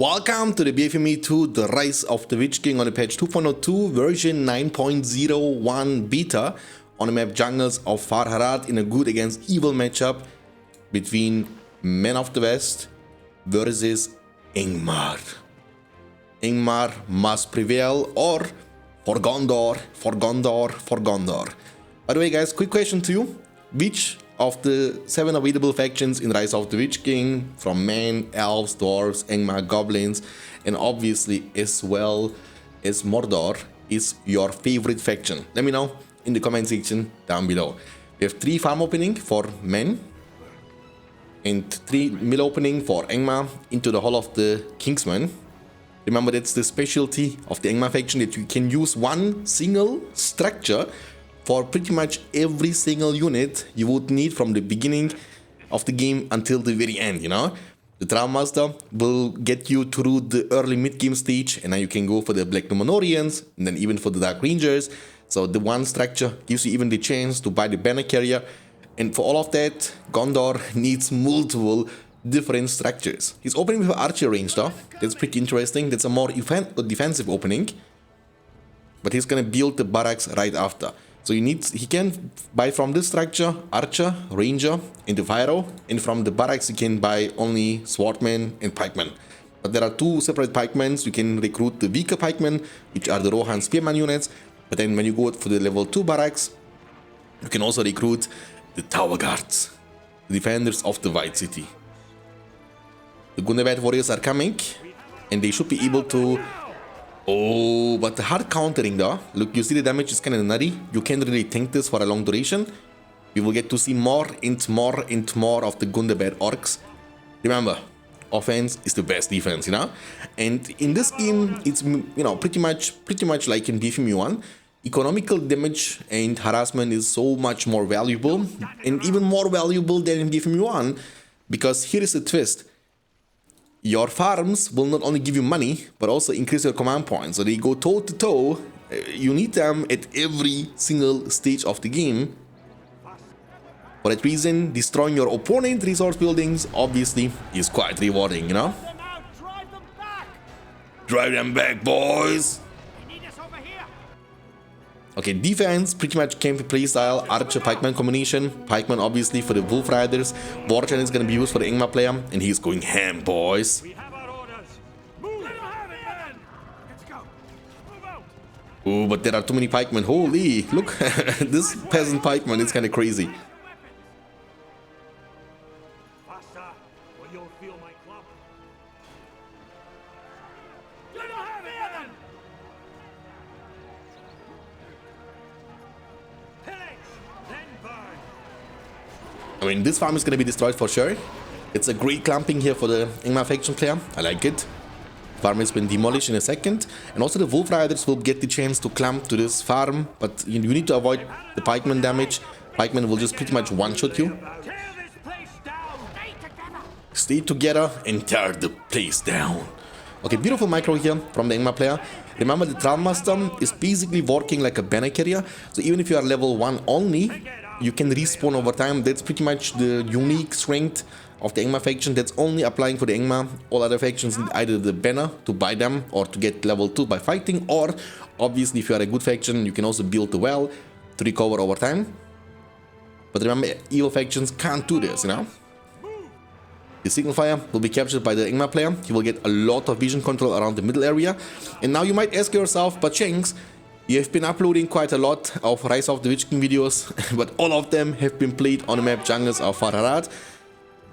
Welcome to the BFME2, the Rise of the Witch King on the patch 2.02 version 9.01 beta on the map Jungles of Farharat in a good against evil matchup between Men of the West versus Angmar. Angmar must prevail or for Gondor. By the way guys, quick question to you. Which of the 7 available factions in Rise of the Witch King, from men, elves, dwarves, Angmar, goblins, and obviously as well as Mordor, is your favorite faction? Let me know in the comment section down below. We have 3 farm opening for men and 3 mill opening for Angmar into the Hall of the Kingsmen. Remember, that's the specialty of the Angmar faction, that you can use one single structure for pretty much every single unit you would need from the beginning of the game until the very end, you know. The Drow Master will get you through the early mid-game stage, and now you can go for the Black Numenorians and then even for the Dark Rangers. So the one structure gives you even the chance to buy the banner carrier, and for all of that, Gondor needs multiple different structures. He's opening with an archer range though. That's pretty interesting. That's a more defensive opening, but he's gonna build the barracks right after. So he can buy from this structure archer, ranger, and the pyro, and from the barracks you can buy only swordmen and pikemen. But there are 2 separate pikemen. You can recruit the weaker pikemen, which are the Rohan spearman units, but then when you go for the level 2 barracks, you can also recruit the tower guards, the defenders of the White City. The Gundabad warriors are coming, and they should be able to... Oh, but the hard countering though. Look, you see the damage is kind of nutty. You can't really tank this for a long duration. We will get to see more and more of the Gundabad orcs. Remember, offense is the best defense, you know. And in this game, it's, you know, pretty much like in BFME1. Economical damage and harassment is so much more valuable, and even more valuable than in BFME1, because here is the twist. Your farms will not only give you money, but also increase your command points. So they go toe to toe. You need them at every single stage of the game. For that reason, destroying your opponent resource buildings obviously is quite rewarding, you know? Drive them back, boys! Okay, defense pretty much came to playstyle archer pikeman combination. Pikeman obviously for the wolf riders. Warchan is gonna be used for the Angmar player, and he's going ham, boys. Oh, but there are too many pikemen. Holy, look, this peasant pikeman is kind of crazy. I mean, this farm is going to be destroyed for sure. It's a great clumping here for the Angmar faction player. I like it. Farm has been demolished in a second. And also the Wolf Riders will get the chance to clump to this farm. But you need to avoid the pikeman damage. Pikeman will just pretty much one-shot you. Stay together and tear the place down. Okay, beautiful micro here from the Angmar player. Remember, the Drow Master is basically working like a banner carrier. So even if you are level 1 only, you can respawn over time. That's pretty much the unique strength of the Angmar faction. That's only applying for the Angmar. All other factions need either the banner to buy them or to get level 2 by fighting, or obviously if you are a good faction, you can also build the well to recover over time. But remember, evil factions can't do this, you know. The signal fire will be captured by the Angmar player. He will get a lot of vision control around the middle area. And now you might ask yourself, but Shanks, you have been uploading quite a lot of Rise of the Witch King videos, but all of them have been played on the map Jungles of Farharat.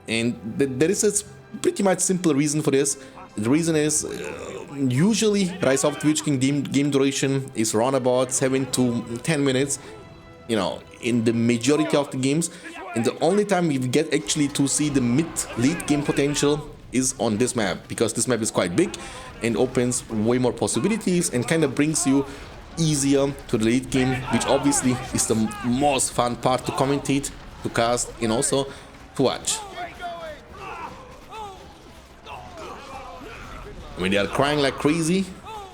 And there is a pretty much simple reason for this. The reason is, usually Rise of the Witch King game duration is around about 7 to 10 minutes, you know, in the majority of the games. And the only time we get actually to see the mid-late game potential is on this map, because this map is quite big and opens way more possibilities and kind of brings you easier to the late game, which obviously is the most fun part to commentate, to cast, and also to watch. I mean, they are crying like crazy.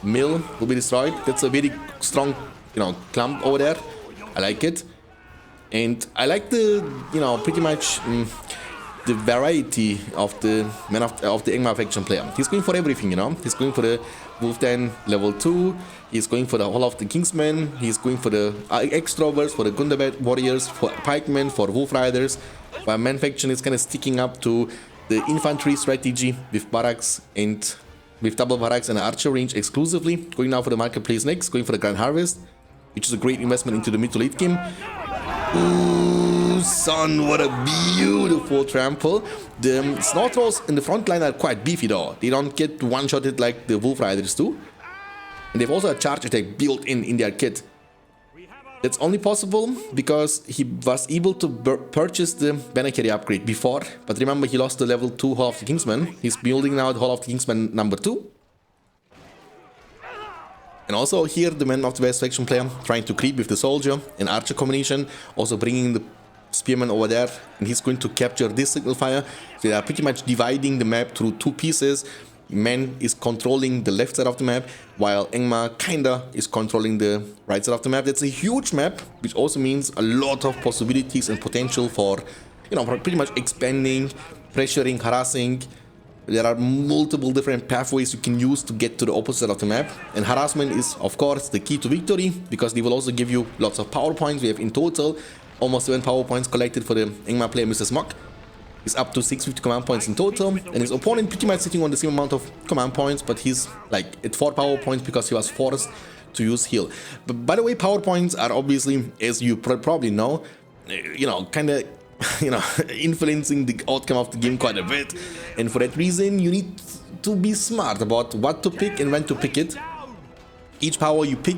Mill will be destroyed. That's a very strong, you know, clump over there. I like it. And I like the, you know, pretty much the variety of the of the Angmar faction player. He's going for everything, you know. He's going for the Wolfdan level 2. He's going for the Hall of the Kingsmen. He's going for the extroverts, for the Gundabad warriors, for pikemen, for wolf riders. While man faction is kind of sticking up to the infantry strategy with barracks and with double barracks and archer range exclusively. Going now for the marketplace next. Going for the Grand Harvest, which is a great investment into the mid to late game. Ooh, son, what a beautiful trample. The Snow Trolls in the front line are quite beefy though. They don't get one-shotted like the Wolf Riders do. And they've also a charge attack built in their kit. That's only possible because he was able to purchase the banner carry upgrade before. But remember, he lost the level 2 Hall of the Kingsman. He's building now the Hall of the Kingsman number 2. And also here the Man of the West faction player trying to creep with the soldier and archer combination, also bringing the spearman over there, and he's going to capture this signal fire. So they are pretty much dividing the map through 2 pieces. Man is controlling the left side of the map, while Angmar kinda is controlling the right side of the map. That's a huge map, which also means a lot of possibilities and potential for, you know, for pretty much expanding, pressuring, harassing. There are multiple different pathways you can use to get to the opposite of the map. And harassment is, of course, the key to victory, because they will also give you lots of power points. We have in total almost 7 power points collected for the Angmar player, Mr. Smog. He's up to 650 command points in total, and his opponent pretty much sitting on the same amount of command points, but he's like at 4 power points because he was forced to use heal. But by the way, power points are obviously, as you probably know, you know, kind of influencing the outcome of the game quite a bit, and for that reason you need to be smart about what to pick and when to pick it. Each power you pick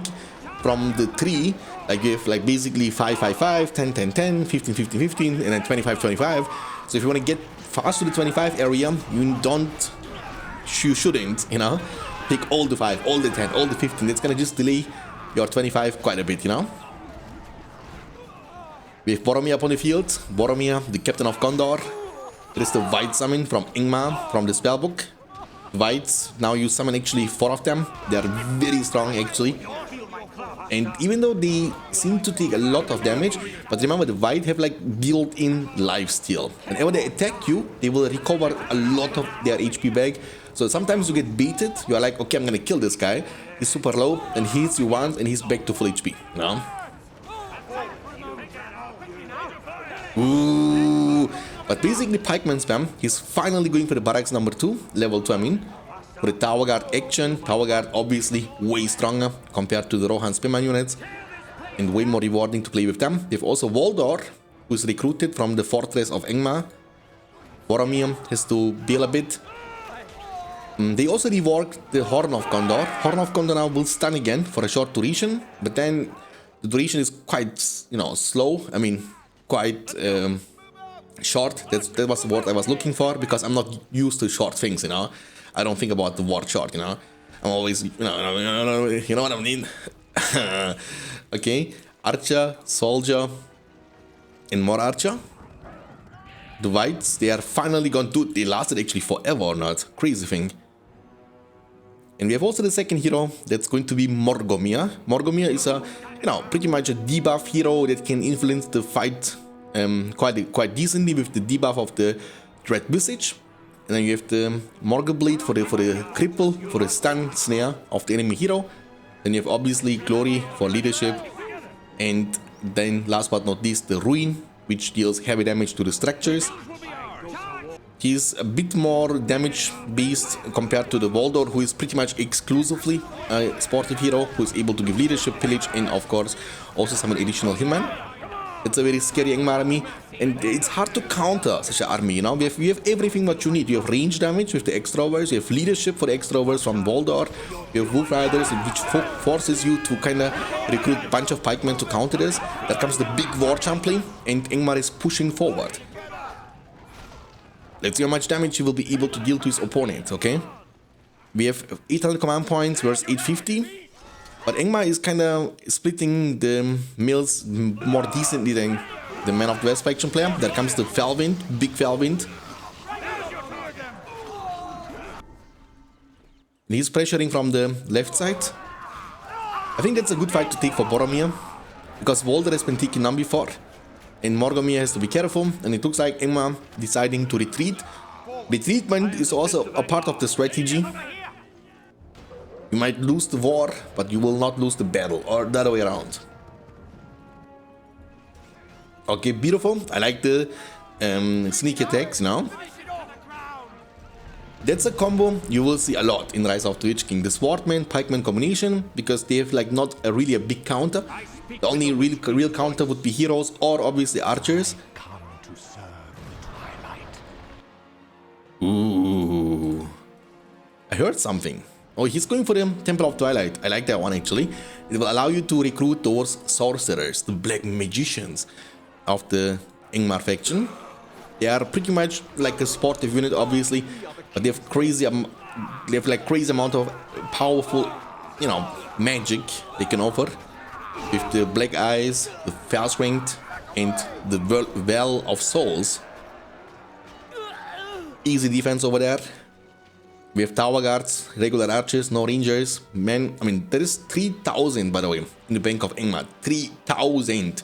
from the 3, like you have like basically 5 5 5, 10 10 10, 15 15 15, and then 25 25. So if you want to get fast to the 25 area, you shouldn't, you know, pick all the 5, all the 10, all the 15. That's gonna just delay your 25 quite a bit, you know. We have Boromir upon the field. Boromir, the captain of Gondor. It is the White Summon from Angmar, from the spellbook. Whites, now you summon actually 4 of them. They are very strong actually. And even though they seem to take a lot of damage, but remember the White have like built-in lifesteal. Whenever they attack you, they will recover a lot of their HP back. So sometimes you get baited, you are like, okay, I'm gonna kill this guy. He's super low, and he hits you once, and he's back to full HP. No? Ooh, but basically pikeman spam. He's finally going for the barracks number 2, level 2 I mean. For the tower guard action, tower guard obviously way stronger compared to the Rohan spearman units, and way more rewarding to play with them. They have also Waldor, who's recruited from the fortress of Angmar. Boromir has to bail a bit. They also reworked the Horn of Gondor. Horn of Gondor now will stun again for a short duration, but then the duration is quite, you know, slow. I mean, quite short. That was the word I was looking for, because I'm not used to short things, you know. I don't think about the word short, you know. I'm always, you know what I mean. Okay, archer, soldier, and more archer. The Whites, they are finally gone. Dude, they lasted actually forever or not. Crazy thing. And we have also the second hero, that's going to be Morgomir. Morgomir is a, you know, pretty much a debuff hero that can influence the fight quite decently with the debuff of the Dread Visage. And then you have the Morgblade for the cripple, for the stun snare of the enemy hero. Then you have obviously Glory for leadership. And then last but not least, the Ruin, which deals heavy damage to the structures. He's a bit more damage based compared to the Waldor, who is pretty much exclusively a sportive hero who is able to give leadership, pillage, and of course also some additional hitman. It's a very scary Angmar army, and it's hard to counter such an army, you know. We have everything what you need. You have range damage with the extroverts, you have leadership for the extroverts from Waldor, you have Wolf Riders, which forces you to kind of recruit a bunch of pikemen to counter this. There comes the big war champion, and Angmar is pushing forward. Let's see how much damage he will be able to deal to his opponent, okay? We have 800 command points versus 850. But Angmar is kind of splitting the mills more decently than the Man of the West faction player. There comes the Felwind, big Felwind. He's pressuring from the left side. I think that's a good fight to take for Boromir, because Waldor has been taken down before. and Morgomir has to be careful, and it looks like Angmar deciding to retreat. Retreatment is also a part of the strategy. You might lose the war, but you will not lose the battle, or the other way around. Okay, beautiful. I like the sneak attacks now. That's a combo you will see a lot in Rise of the Witch King. The Swordman Pikeman combination, because they have like not really a big counter. The only real counter would be heroes or obviously archers. Ooh, I heard something. Oh, he's going for the Temple of Twilight. I like that one actually. It will allow you to recruit those sorcerers, the black magicians of the Angmar faction. They are pretty much like a sportive unit, obviously, but they have crazy amount of powerful, you know, magic they can offer with the black eyes, the fell strength, and the well of souls. Easy defense over there. We have tower guards, regular archers, no rangers. Man, I mean, there is 3,000 by the way in the bank of Angmar. 3,000.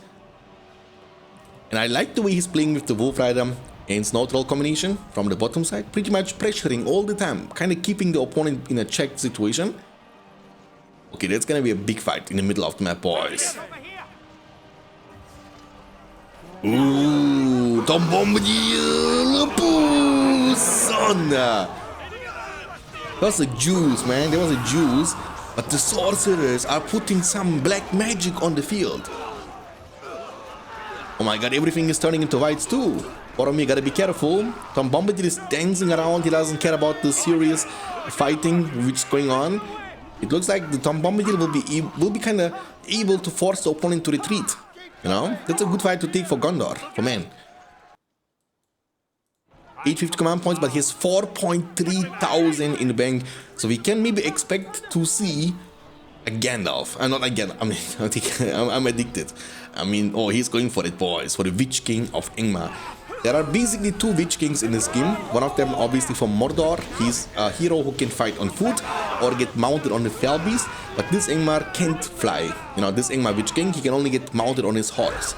And I like the way he's playing with the Wolf Rider and Snow Troll combination from the bottom side. Pretty much pressuring all the time, kind of keeping the opponent in a checked situation. Okay, that's gonna be a big fight in the middle of the map, boys. Ooh, Tom Bombadil, son. That was a juice, man. There was a juice. But the sorcerers are putting some black magic on the field. Oh my god, everything is turning into whites too. Boromir, gotta be careful. Tom Bombadil is dancing around. He doesn't care about the serious fighting which is going on. It looks like the Tom Bombadil will be kind of able to force the opponent to retreat. You know, that's a good fight to take for Gondor, for man. 850 command points, but he has 4,300 in the bank, so we can maybe expect to see a Gandalf. I'm not again. I mean, I'm addicted. I mean, oh, he's going for it, boys, for the Witch King of Angmar. There are basically two Witch Kings in this game. One of them, obviously, from Mordor. He's a hero who can fight on foot or get mounted on the Fell Beast. But this Angmar can't fly. You know, this Angmar Witch King, he can only get mounted on his horse.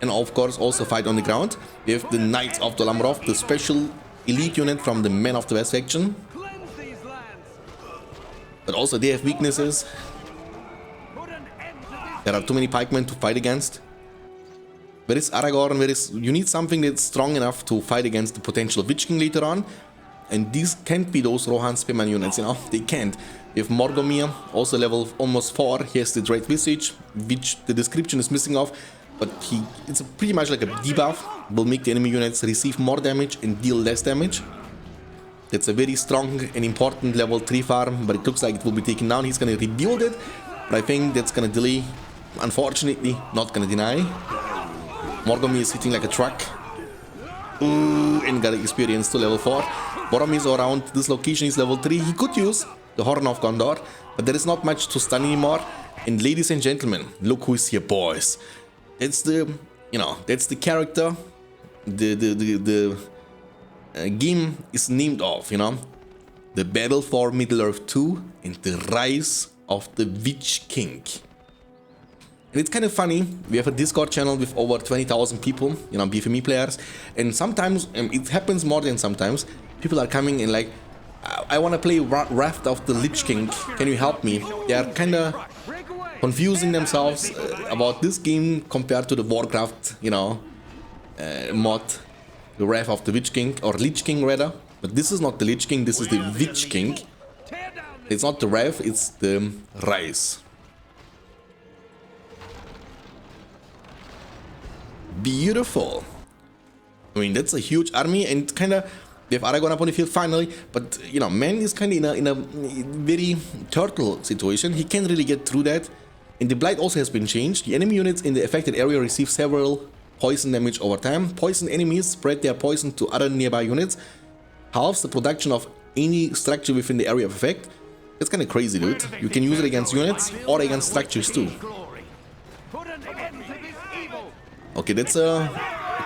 And of course, also fight on the ground. We have the Knights of the Lamroth, the special elite unit from the Men of the West faction. But also they have weaknesses. There are too many pikemen to fight against. Where is Aragorn? You need something that's strong enough to fight against the potential Witch King later on. And these can't be those Rohan Spearman units, you know, they can't. We have Morgomir, also level almost 4. He has the Dread Visage, which the description is missing of. But it's pretty much like a debuff. Will make the enemy units receive more damage and deal less damage. That's a very strong and important level 3 farm, but it looks like it will be taken down. He's gonna rebuild it, but I think that's gonna delay. Unfortunately, not gonna deny. Morgomir is hitting like a truck. Ooh, and got experience to level 4. Boromir is around this location, is level 3. He could use the Horn of Gondor, but there is not much to stun anymore. And ladies and gentlemen, look who is here, boys. That's the, you know, that's the character the game is named of, you know. The Battle for Middle-earth 2 and the Rise of the Witch King. And it's kind of funny, we have a Discord channel with over 20,000 people, you know, BFME players, and sometimes, it happens more than sometimes, people are coming and like, I want to play Wrath of the Lich King, can you help me? They are kind of confusing themselves about this game compared to the Warcraft, you know, mod, the Wrath of the Witch King, or Lich King rather, but this is not the Lich King, this is the Witch King. It's not the Wrath, it's the Rise. Beautiful. I mean, that's a huge army, and kind of they have Aragorn up on the field finally, but you know, man is kind of in a very turtle situation. He can't really get through that. And the blight also has been changed. The enemy units in the affected area receive several poison damage over time. Poison enemies spread their poison to other nearby units. Halves the production of any structure within the area of effect. That's kind of crazy, dude. You can use it against units or against structures too. Okay, that's a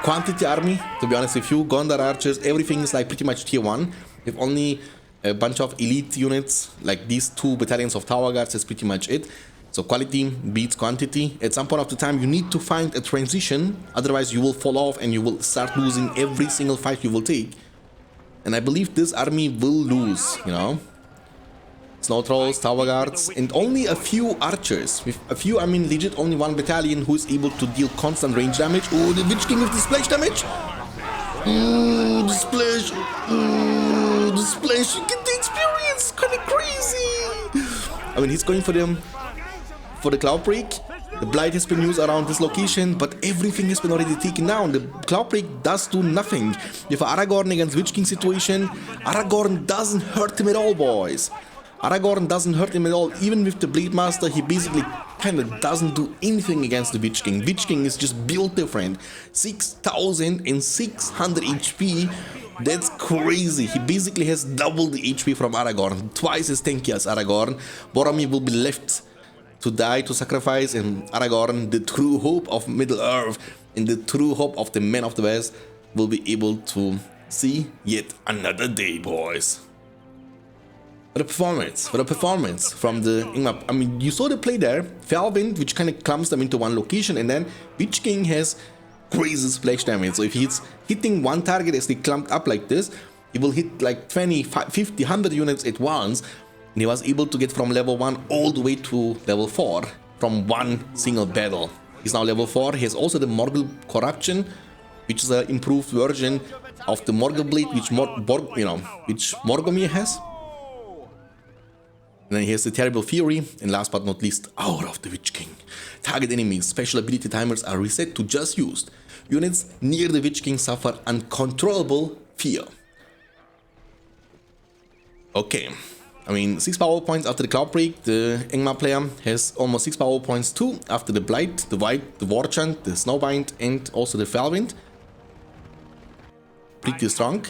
quantity army, to be honest with you. Gondor archers, everything is like pretty much tier 1. With only a bunch of elite units, like these 2 battalions of tower guards, that's pretty much it. So quality beats quantity. At some point of the time, you need to find a transition. Otherwise, you will fall off and you will start losing every single fight you will take. And I believe this army will lose, you know. Snow trolls, tower guards, and only a few archers. With a few, I mean legit only one battalion who is able to deal constant range damage. Oh, the Witch King with the splash damage. Oh, the splash. Oh, the splash. You get the experience. Kind of crazy. I mean, he's going for the Cloud Break. The Blight has been used around this location, but everything has been already taken down. The Cloud Break does do nothing. With Aragorn against Witch King situation, Aragorn doesn't hurt him at all, boys. Aragorn doesn't hurt him at all. Even with the Blade Master, he basically kind of doesn't do anything against the Witch King. Witch King is just built different. 6,600 HP. That's crazy. He basically has double the HP from Aragorn. Twice as tanky as Aragorn. Boromir will be left to die, to sacrifice, and Aragorn, the true hope of Middle-earth and the true hope of the men of the West, will be able to see yet another day, boys. For the performance from the Angmar, I mean, you saw the play there, Felwind, which kind of clumps them into one location, and then Witch King has crazy splash damage. So if he's hitting one target as they clumped up like this, he will hit like 20, 50, 100 units at once, and he was able to get from level 1 all the way to level 4 from one single battle. He's now level 4, he has also the Morgul Corruption, which is an improved version of the Morgul Blade, which Morgomir has. And then he has the Terrible Fury, and last but not least, Aura of the Witch King. Target enemies' special ability timers are reset to just used. Units near the Witch King suffer uncontrollable fear. Okay, I mean 6 power points after the Cloud Break. The Angmar player has almost 6 power points too after the Blight, the White, the War Chant, the Snowbind, and also the Felwind. Pretty strong.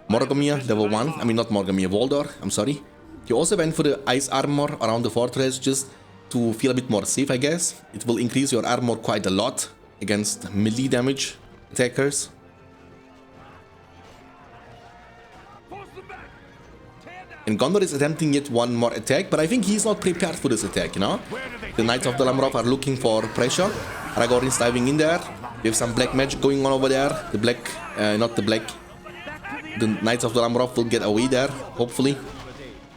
Morgomir level 1, I mean not Morgomir, Voldor, I'm sorry. He also went for the ice armor around the fortress just to feel a bit more safe, I guess. It will increase your armor quite a lot against melee damage attackers. And Gondor is attempting yet one more attack, but I think he's not prepared for this attack, you know? The Knights of the Lamroth are looking for pressure. Aragorn is diving in there. We have some black magic going on over there. The Knights of the Lamroth will get away there, hopefully.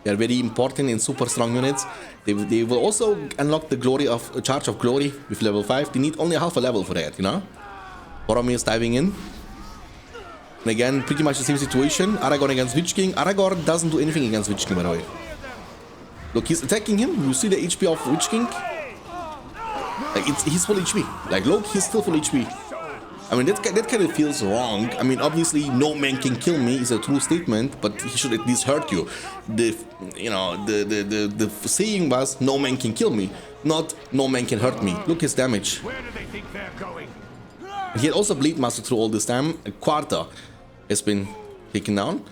They are very important and super strong units. They will also unlock the glory of Charge of Glory with level 5. They need only half a level for that, you know? Boromir is diving in. And again, pretty much the same situation. Aragorn against Witch King. Aragorn doesn't do anything against Witch King, by the way. Look, he's attacking him. You see the HP of Witch King? Like, he's full HP. Like, look, he's still full HP. I mean, that kind of feels wrong. I mean, obviously, no man can kill me is a true statement, but he should at least hurt you. The saying was, no man can kill me, not no man can hurt me. Look his damage. Where do they think they're going? He had also Blade Master through all this time. A quarter has been taken down.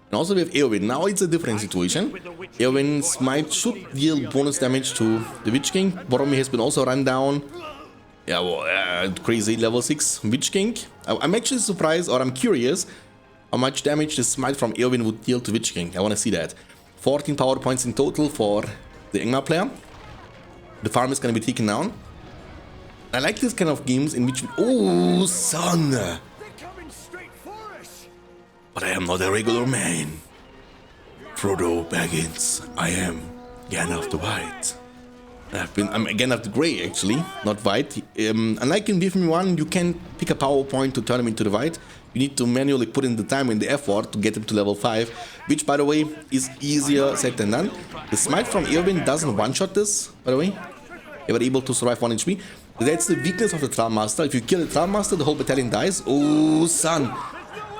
And also we have Eowyn. Now it's a different situation. Eowyn's Smite should deal bonus damage to the Witch King. Boromir has been also run down. Yeah, well, crazy level 6 Witch King. I'm actually surprised, or I'm curious, how much damage the Smite from Eowyn would deal to Witch King. I want to see that. 14 power points in total for the Angmar player. The farm is going to be taken down. I like this kind of games in which we... Oh, son! They're coming straight for us. But I am not a regular man. Frodo Baggins, I am Gandalf the White. I'm Gandalf the Grey, actually, not White. Unlike in BFME1, you can pick a power point to turn him into the White. You need to manually put in the time and the effort to get him to level 5, which, by the way, is easier said than done. The Smite from Eowyn doesn't one-shot this, by the way. They were able to survive 1 HP. That's the weakness of the Troll Master. If you kill the Troll Master, the whole battalion dies. Oh, son.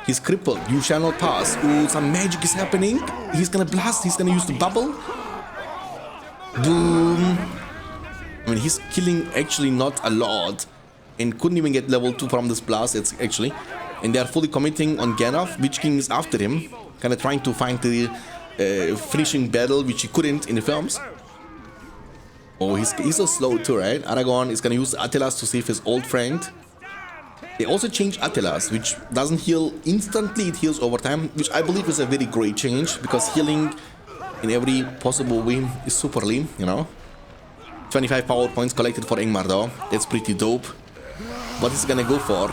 He's crippled. You shall not pass. Oh, some magic is happening. He's gonna blast. He's gonna use the bubble. Boom. I mean, he's killing actually not a lot. And couldn't even get level 2 from this blast, it's actually. And they are fully committing on Gandalf. Witch King is after him. Kind of trying to find the finishing battle, which he couldn't in the films. Oh, he's so slow too, right? Aragorn is gonna use Attilas to save his old friend. They also changed Attilas, which doesn't heal instantly, it heals over time, which I believe is a very great change, because healing in every possible way is superly, you know. 25 power points collected for Angmar though. That's pretty dope. What is he gonna go for?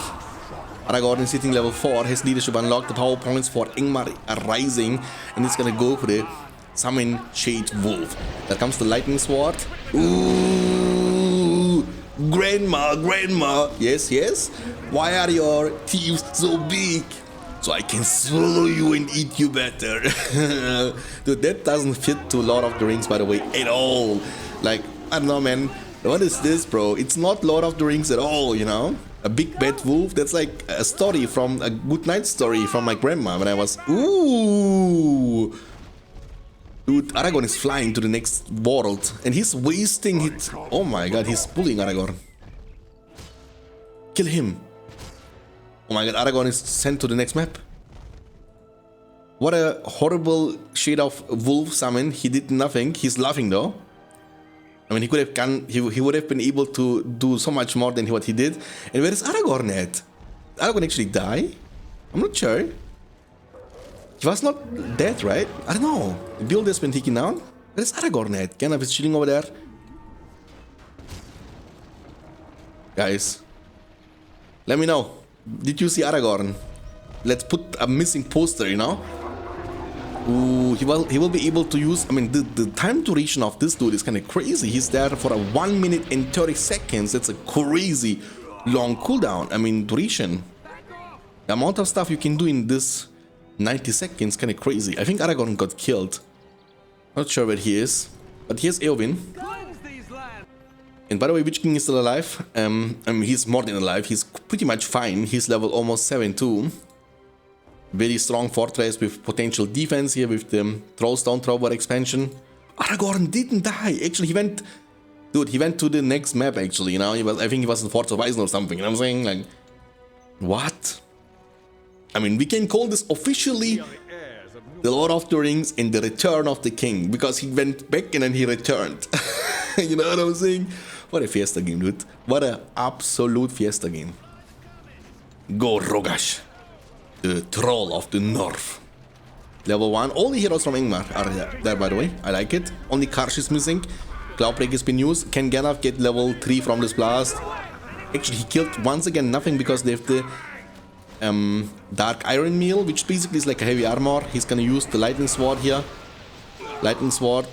Aragorn is sitting level 4, his leadership unlocked. The power points for Angmar are rising, and he's gonna go for the Summon Shade Wolf. There comes the lightning sword. Ooh, grandma. Yes. Why are your teeth so big? So I can swallow you and eat you better. Dude, that doesn't fit to Lord of the Rings, by the way, at all. Like, I don't know, man. What is this, bro? It's not Lord of the Rings at all, you know? A big bad wolf, that's like a story from a good night story from my grandma when I was... Ooh! Dude, Aragorn is flying to the next world. And he's wasting it. Oh my god, he's pulling Aragorn. Kill him. Oh my god, Aragorn is sent to the next map. What a horrible shade of wolf summon. He did nothing. He's laughing though. I mean, he could have gone, he would have been able to do so much more than what he did. And where is Aragorn at? Aragorn actually die? I'm not sure. He was not dead, right? I don't know. The build has been taken down. Where is Aragorn at? Gandalf is chilling over there. Guys, let me know. Did you see Aragorn? Let's put a missing poster, you know? Ooh, he will be able to use... I mean, the time duration of this dude is kind of crazy. He's there for a 1 minute and 30 seconds. That's a crazy long cooldown. I mean, duration. The amount of stuff you can do in this 90 seconds kind of crazy. I think Aragorn got killed. Not sure where he is. But here's Eowyn. And by the way, Witch King is still alive. I mean, he's more than alive. He's pretty much fine. He's level almost 7 too. Very strong fortress with potential defense here with the Trollstone Thrower expansion. Aragorn didn't die. Actually, he went... Dude, he went to the next map actually, you know? I think he was in Fort of Eisen or something, you know what I'm saying? Like, what? I mean, we can call this officially the Lord of the Rings and the Return of the King. Because he went back and then he returned. You know what I'm saying? What a fiesta game, dude. What an absolute fiesta game. Go Rogash. The Troll of the North. Level 1. All the heroes from Angmar are there, by the way. I like it. Only Karsh is missing. Cloudbreak has been used. Can Gandalf get level 3 from this blast? Actually, he killed once again nothing because they have the Dark Iron Meal, which basically is like a heavy armor. He's gonna use the Lightning Sword here. Lightning Sword.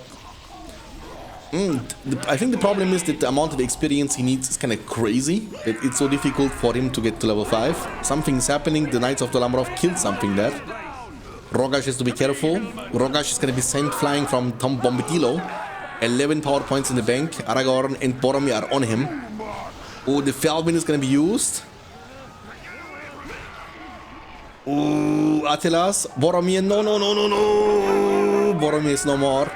I think the problem is that the amount of experience he needs is kind of crazy. That it's so difficult for him to get to level 5. Something's happening. The Knights of the Lamroth killed something there. Rogash has to be careful. Rogash is going to be sent flying from Tom Bombadillo. 11 power points in the bank. Aragorn and Boromir are on him. Oh, the Felwin is going to be used. Oh, Attilas. Boromir. No. Boromir is no more.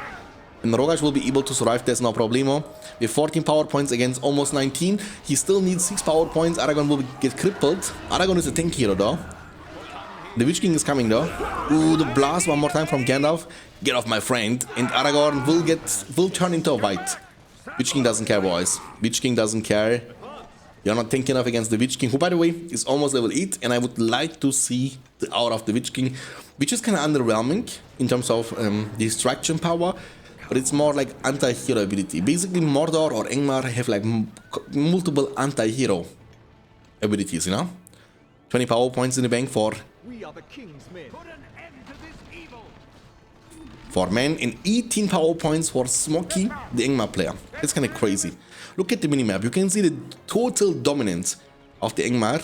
And Rogash will be able to survive, there's no problemo. With 14 power points against almost 19. He still needs 6 power points. Aragorn will get crippled. Aragorn is a tank hero though. The Witch King is coming though. Ooh, the blast one more time from Gandalf. Get off my friend. And Aragorn will turn into a white. Witch King doesn't care, boys. Witch King doesn't care. You're not tanky enough against the Witch King, who by the way is almost level 8. And I would like to see the aura of the Witch King, which is kind of underwhelming in terms of destruction power. But it's more like anti-hero ability. Basically, Mordor or Angmar have like multiple anti-hero abilities, you know? 20 power points in the bank for men, and 18 power points for Smoky, the Angmar player. That's kind of crazy. Look at the minimap. You can see the total dominance of the Angmar.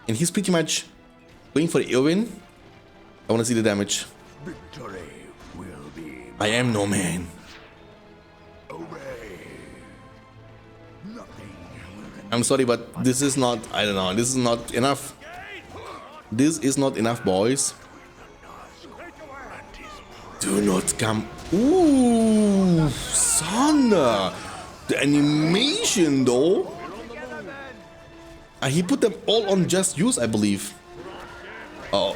And he's pretty much going for Eowyn. I want to see the damage. I am no man. I'm sorry, but this is not, I don't know, this is not enough. This is not enough, boys. Do not come. Ooh, son. The animation, though. He put them all on just use, I believe. Oh.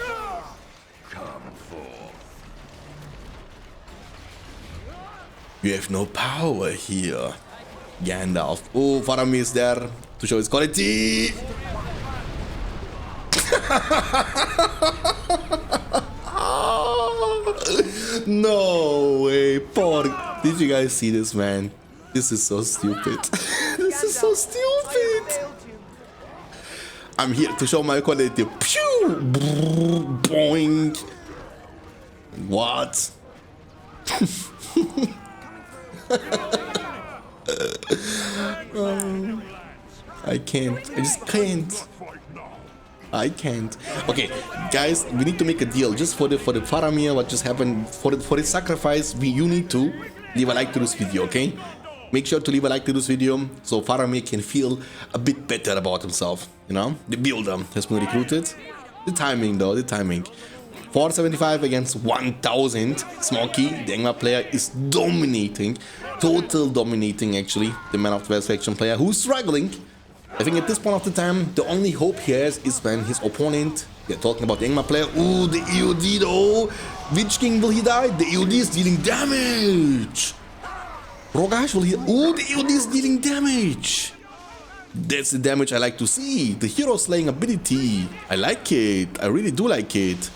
You have no power here, Gandalf. Oh, Faramir is there to show his quality. No way, poor. Did you guys see this, man? This is so stupid. This is so stupid. I'm here to show my quality. Pew! Boing. What? I can't. I just can't. I can't. Okay, guys, we need to make a deal just for the Faramir. What just happened for the sacrifice? You need to leave a like to this video, okay? Make sure to leave a like to this video so Faramir can feel a bit better about himself. You know, the builder has been recruited. The timing, though, the timing. 475 against 1000. Smoky, the Angmar player, is dominating, total dominating actually. The man of the West faction player who's struggling. I think at this point of the time, the only hope he has is when his opponent, we're talking about the Angmar player, ooh, the EOD though. Witch King, will he die? The EOD is dealing damage. Rogash, will he? Ooh, the EOD is dealing damage. That's the damage I like to see. The hero slaying ability. I like it. I really do like it.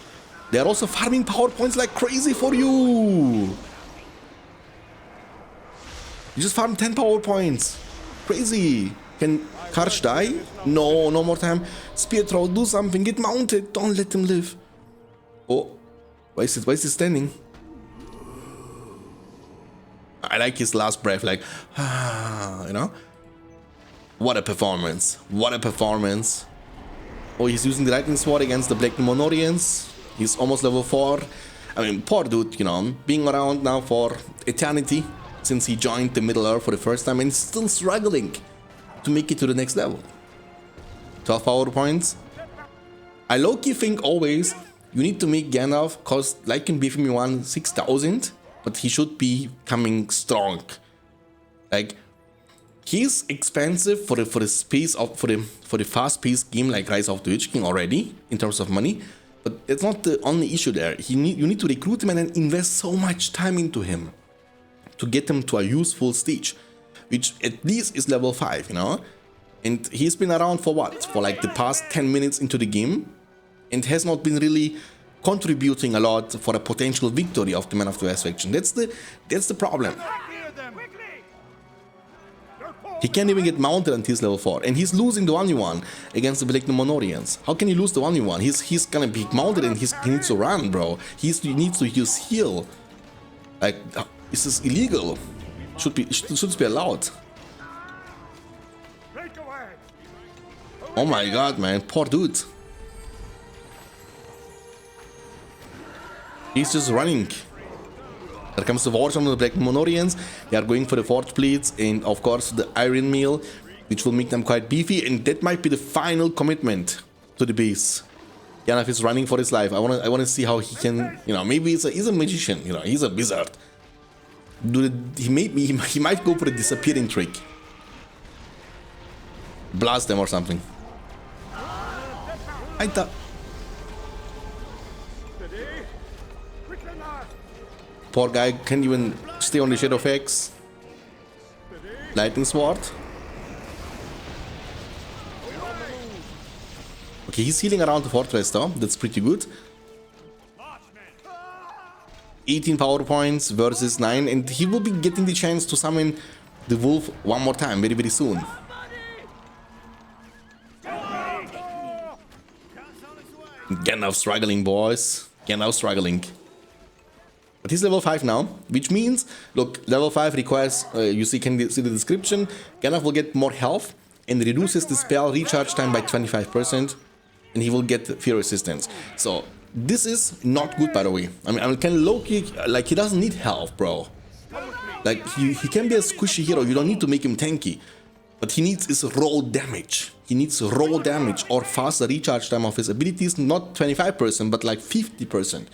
They're also farming power points like crazy for you. You just farm 10 power points. Crazy. Can Karch die? No, no more time. Spear throw, do something. Get mounted. Don't let him live. Oh, why is he standing? I like his last breath, like, you know? What a performance. What a performance. Oh, he's using the lightning sword against the Black Numenorians. He's almost level 4. I mean, poor dude, you know, being around now for eternity since he joined the Middle Earth for the first time and still struggling to make it to the next level. 12 power points. I low-key think always you need to make Gandalf cost, like in BFME 1, 6,000, but he should be coming strong. Like, he's expensive for the space of for the fast-paced game like Rise of the Witch King already in terms of money, but it's not the only issue there. You need to recruit him and then invest so much time into him to get him to a useful stage, which at least is level 5, you know. And he's been around for what? For like the past 10 minutes into the game, and has not been really contributing a lot for a potential victory of the Man of the West faction. That's the problem. He can't even get mounted until he's level 4, and he's losing the 1v1 against the Black Numenorians. How can you lose the 1v1? He's gonna be mounted and he needs to run, bro. He needs to use heal. Like, this is illegal. Should be allowed. Oh my god, man, poor dude. He's just running. There comes the War on the Black Numenorians. They are going for the Forge Blades and of course the Iron Meal, which will make them quite beefy, and that might be the final commitment to the base. Gandalf is running for his life. I wanna see how he can, you know, maybe he's a magician, you know, he's a wizard. He might go for the disappearing trick. Blast them or something. I thought. Poor guy can't even stay on the Shadow X. Lightning Sword. Okay, he's healing around the fortress though. That's pretty good. 18 power points versus 9, and he will be getting the chance to summon the wolf one more time very, very soon. Gandalf struggling, boys. Gandalf struggling. But he's level 5 now, which means, look, level 5 requires, you can see the description, Gandalf will get more health and reduces the spell recharge time by 25%, and he will get fear resistance. So, this is not good, by the way. I mean, kind of low-key, like, he doesn't need health, bro. Like, he can be a squishy hero, you don't need to make him tanky. But he needs his raw damage. He needs raw damage or faster recharge time of his abilities, not 25%, but like 50%.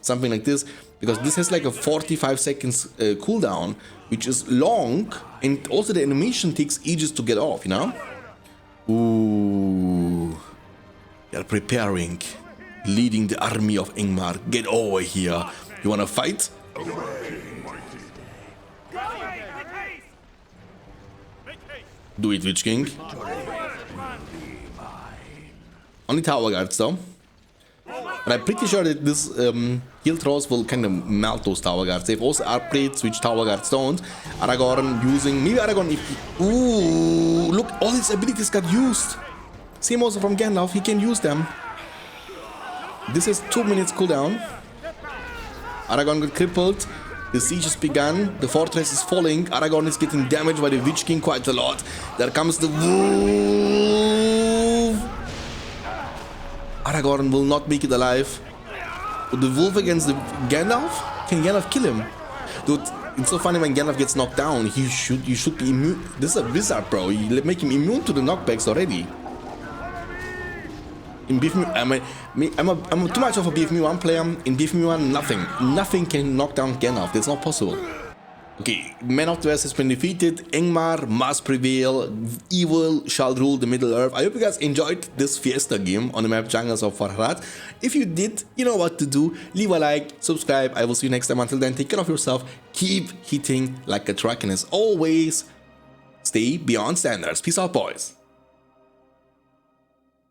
Something like this, because this has like a 45 seconds cooldown, which is long, and also the animation takes ages to get off, you know? Ooh. They're preparing. Leading the army of Angmar. Get over here. You wanna fight? Do it, Witch King. Only tower guards though. And I'm pretty sure that this heal throws will kind of melt those tower guards. They've also upgraded which tower guards don't. Aragorn using... Maybe Aragorn... Ooh, look, all his abilities got used. Same also from Gandalf, he can use them. This is 2 minutes cooldown. Aragorn got crippled. The siege has begun. The fortress is falling. Aragorn is getting damaged by the Witch King quite a lot. There comes the wolf. Aragorn will not make it alive. The wolf against the Gandalf? Can Gandalf kill him? Dude, it's so funny when Gandalf gets knocked down. You should be immune. This is a wizard, bro. You make him immune to the knockbacks already. In BFME, I'm too much of a BFME1 player. In BFME1, nothing can knock down Gandalf. That's not possible. Okay, Man of the West has been defeated. Angmar must prevail. Evil shall rule the Middle Earth. I hope you guys enjoyed this Fiesta game on the map Jungles of Farharat. If you did, you know what to do. Leave a like, subscribe. I will see you next time. Until then, take care of yourself. Keep hitting like a truck, and as always, stay beyond standards. Peace out, boys.